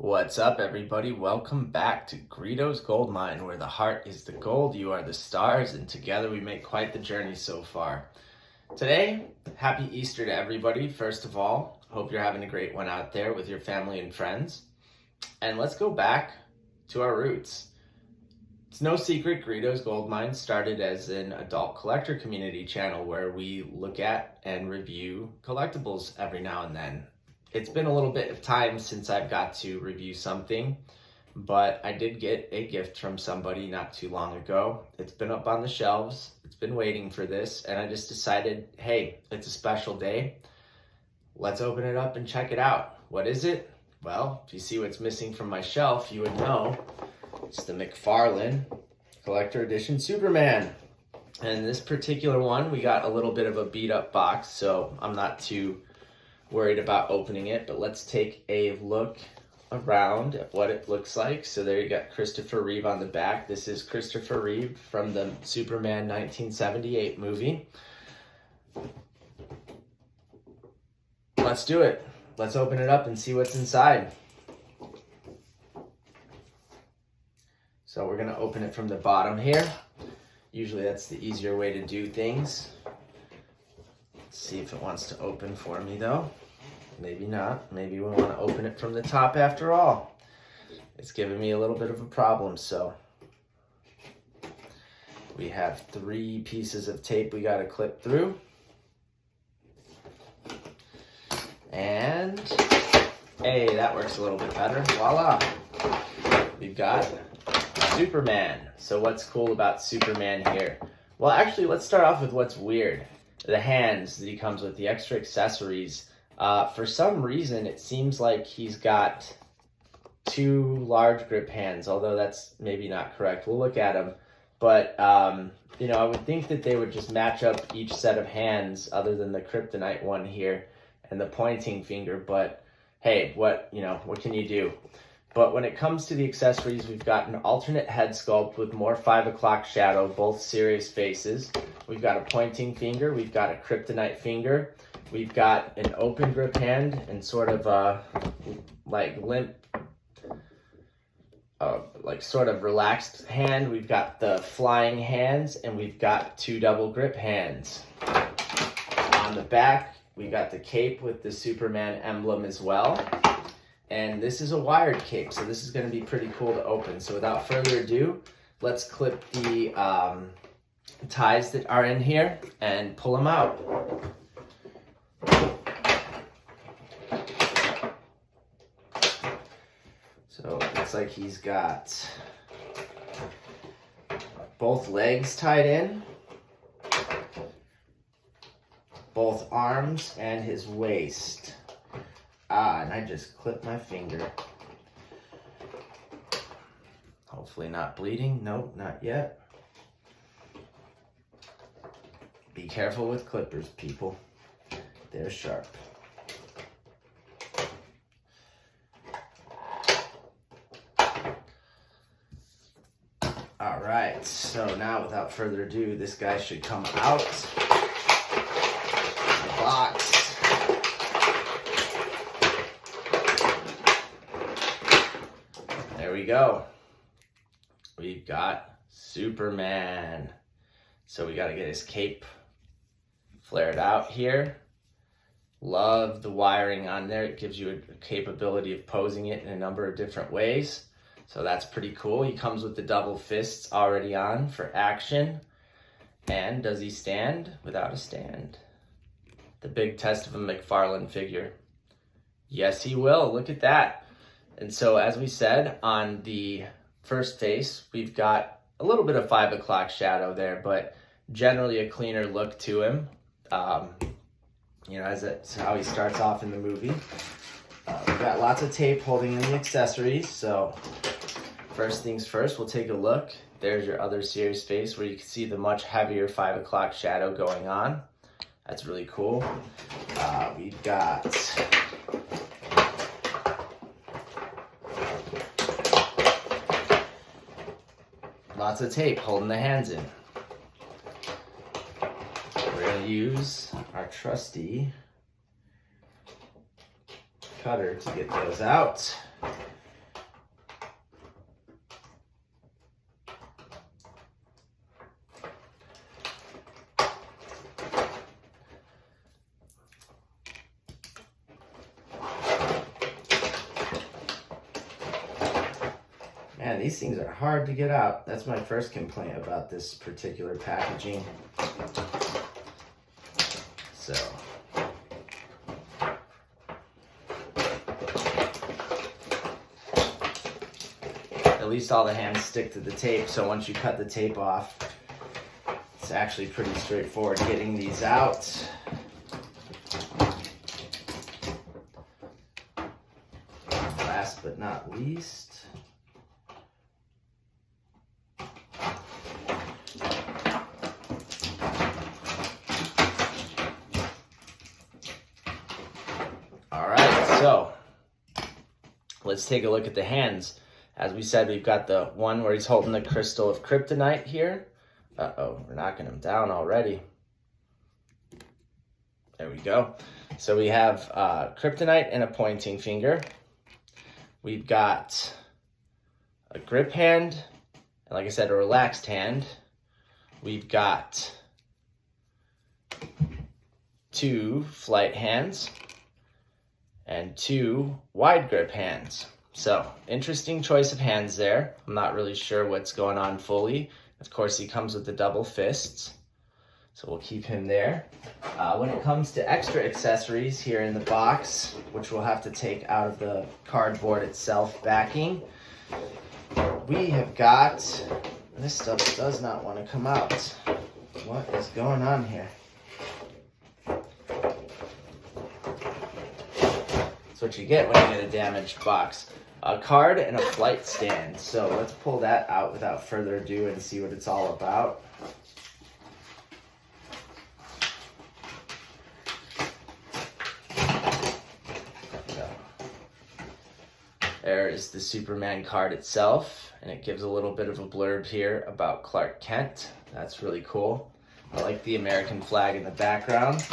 What's up, everybody? Welcome back to Greedo's Gold Mine, where the heart is the gold, you are the stars, and together we make quite the journey so far. Today, happy Easter to everybody. First of all, hope you're having a great one out there with your family and friends. And let's go back to our roots. It's no secret, Greedo's Gold Mine started as an adult collector community channel where we look at and review collectibles every now and then. It's been a little bit of time since I've got to review something, but I did get a gift from somebody not too long ago. It's been up on the shelves. It's been waiting for this, and I just decided, hey, it's a special day. Let's open it up and check it out. What is it? Well, if you see what's missing from my shelf, you would know it's the McFarlane Collector Edition Superman. And this particular one, we got a little bit of a beat up box, so I'm not too worried about opening it, but let's take a look around at what it looks like. So there you got Christopher Reeve on the back. This is Christopher Reeve from the Superman 1978 movie. Let's do it. Let's open it up and see what's inside. So we're gonna open it from the bottom here. Usually that's the easier way to do things. Let's see if it wants to open for me though. Maybe not. Maybe we want to open it from the top after all. It's giving me a little bit of a problem, so we have 3 pieces of tape we got to clip through. And hey, that works a little bit better. Voila! We've got Superman. So what's cool about Superman here? Well, actually, let's start off with what's weird. The hands that he comes with, the extra accessories. For some reason, it seems like he's got 2 large grip hands, although that's maybe not correct. We'll look at them. But, you know, I would think that they would just match up each set of hands other than the kryptonite one here and the pointing finger. But, hey, what can you do? But when it comes to the accessories, we've got an alternate head sculpt with more 5 o'clock shadow, both serious faces. We've got a pointing finger. We've got a kryptonite finger. We've got an open grip hand and sort of like limp, like sort of relaxed hand. We've got the flying hands, and we've got 2 double grip hands. On the back, we got the cape with the Superman emblem as well. And this is a wired cape, so this is going to be pretty cool to open. So without further ado, let's clip the ties that are in here and pull them out. So it looks like he's got both legs tied in, both arms, and his waist. And I just clipped my finger. Hopefully not bleeding. Nope, not yet. Be careful with clippers, people. They're sharp. All right, so now without further ado, this guy should come out of the box. There we go. We've got Superman. So we got to get his cape flared out here. Love the wiring on there. It gives you a capability of posing it in a number of different ways. So that's pretty cool. He comes with the double fists already on for action. And does he stand without a stand? The big test of a McFarlane figure. Yes, he will. Look at that. And so as we said, on the first face, we've got a little bit of 5 o'clock shadow there, but generally a cleaner look to him. You know, as it's how he starts off in the movie. We've got lots of tape holding in the accessories, so first things first, we'll take a look. There's your other serious face where you can see the much heavier 5 o'clock shadow going on. That's really cool. We've got lots of tape holding the hands in. We're going to use our trusty cutter to get those out. Man, these things are hard to get out. That's my first complaint about this particular packaging. So, at least all the hands stick to the tape, so once you cut the tape off, it's actually pretty straightforward getting these out. Last but not least, so let's take a look at the hands. As we said, we've got the one where he's holding the crystal of kryptonite here. Uh-oh, we're knocking him down already. There we go. So we have kryptonite and a pointing finger. We've got a grip hand, and like I said, a relaxed hand. We've got 2 flight hands and 2 wide grip hands. So, interesting choice of hands there. I'm not really sure what's going on fully. Of course, he comes with the double fists, so we'll keep him there. When it comes to extra accessories here in the box, which we'll have to take out of the cardboard itself backing, we have got, this stuff does not want to come out. What is going on here? That's what you get when you get a damaged box. A card and a flight stand. So let's pull that out without further ado and see what it's all about. There is the Superman card itself, and it gives a little bit of a blurb here about Clark Kent. That's really cool. I like the American flag in the background.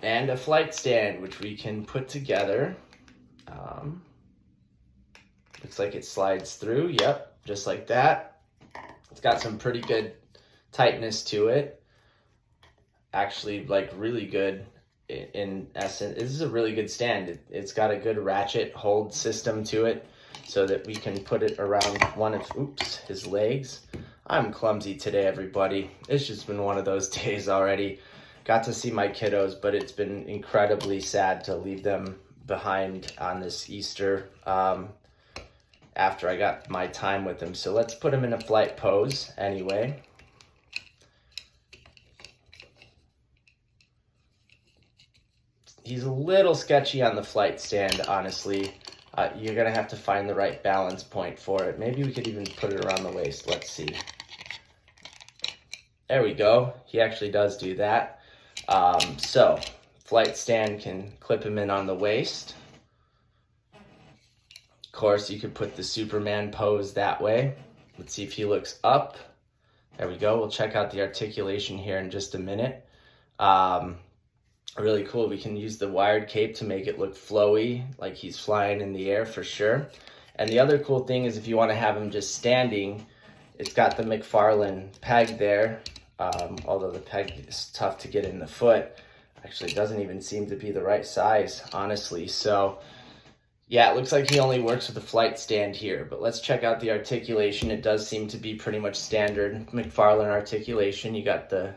And a flight stand, which we can put together. Looks like it slides through. Yep, just like that. It's got some pretty good tightness to it. Actually, like really good in essence. This is a really good stand. It's got a good ratchet hold system to it so that we can put it around one of, his legs. I'm clumsy today, everybody. It's just been one of those days already. Got to see my kiddos, but it's been incredibly sad to leave them behind on this Easter after I got my time with them. So let's put him in a flight pose anyway. He's a little sketchy on the flight stand, honestly. You're gonna have to find the right balance point for it. Maybe we could even put it around the waist. Let's see. There we go. He actually does do that. So flight stand can clip him in on the waist. Of course, you could put the Superman pose that way. Let's see if he looks up. There we go. We'll check out the articulation here in just a minute. Really cool. We can use the wired cape to make it look flowy, like he's flying in the air for sure. And the other cool thing is if you want to have him just standing, it's got the McFarlane peg there. Although the peg is tough to get in the foot. Actually, it doesn't even seem to be the right size, honestly. So, yeah, it looks like he only works with the flight stand here. But let's check out the articulation. It does seem to be pretty much standard McFarlane articulation. You got the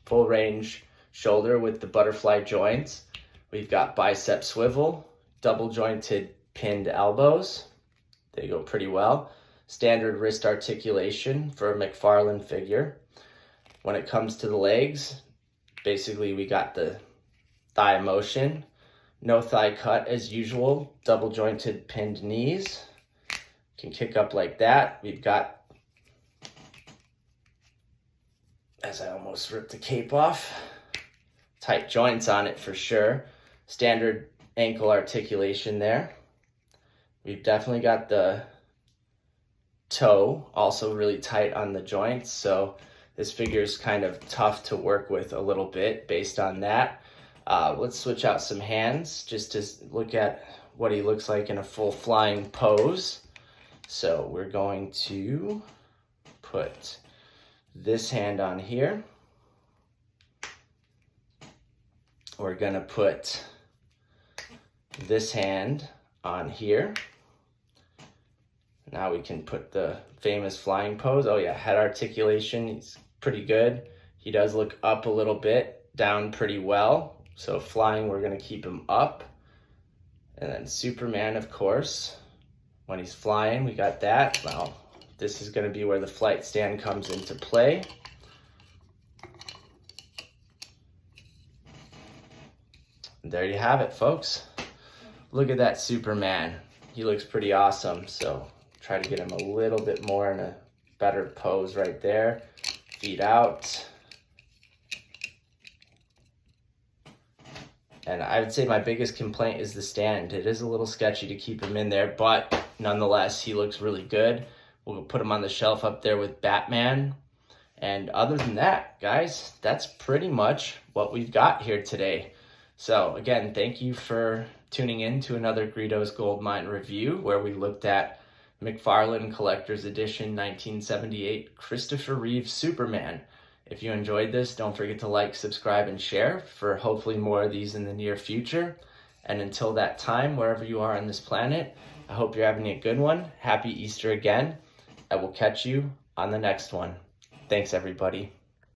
full range shoulder with the butterfly joints. We've got bicep swivel, double jointed pinned elbows. They go pretty well. Standard wrist articulation for a McFarlane figure. When it comes to the legs, basically we got the thigh motion, no thigh cut as usual, double jointed pinned knees. Can kick up like that. We've got, as I almost ripped the cape off, tight joints on it for sure. Standard ankle articulation there. We've definitely got the toe also really tight on the joints, so this figure is kind of tough to work with a little bit based on that. Let's switch out some hands just to look at what he looks like in a full flying pose. So we're going to put this hand on here. We're gonna put this hand on here. Now we can put the famous flying pose. Oh yeah, head articulation, he's pretty good. He does look up a little bit, down pretty well. So flying, we're gonna keep him up. And then Superman, of course, when he's flying, we got that. Now, this is gonna be where the flight stand comes into play. And there you have it, folks. Look at that Superman. He looks pretty awesome. So try to get him a little bit more in a better pose right there. Feet out. And I would say my biggest complaint is the stand. It is a little sketchy to keep him in there, but nonetheless, he looks really good. We'll put him on the shelf up there with Batman. And other than that, guys, that's pretty much what we've got here today. So again, thank you for tuning in to another Greedo's Goldmine review, where we looked at McFarlane Collector's Edition 1978 Christopher Reeve Superman. If you enjoyed this, don't forget to like, subscribe, and share for hopefully more of these in the near future. And until that time, wherever you are on this planet, I hope you're having a good one. Happy Easter again. I will catch you on the next one. Thanks, everybody.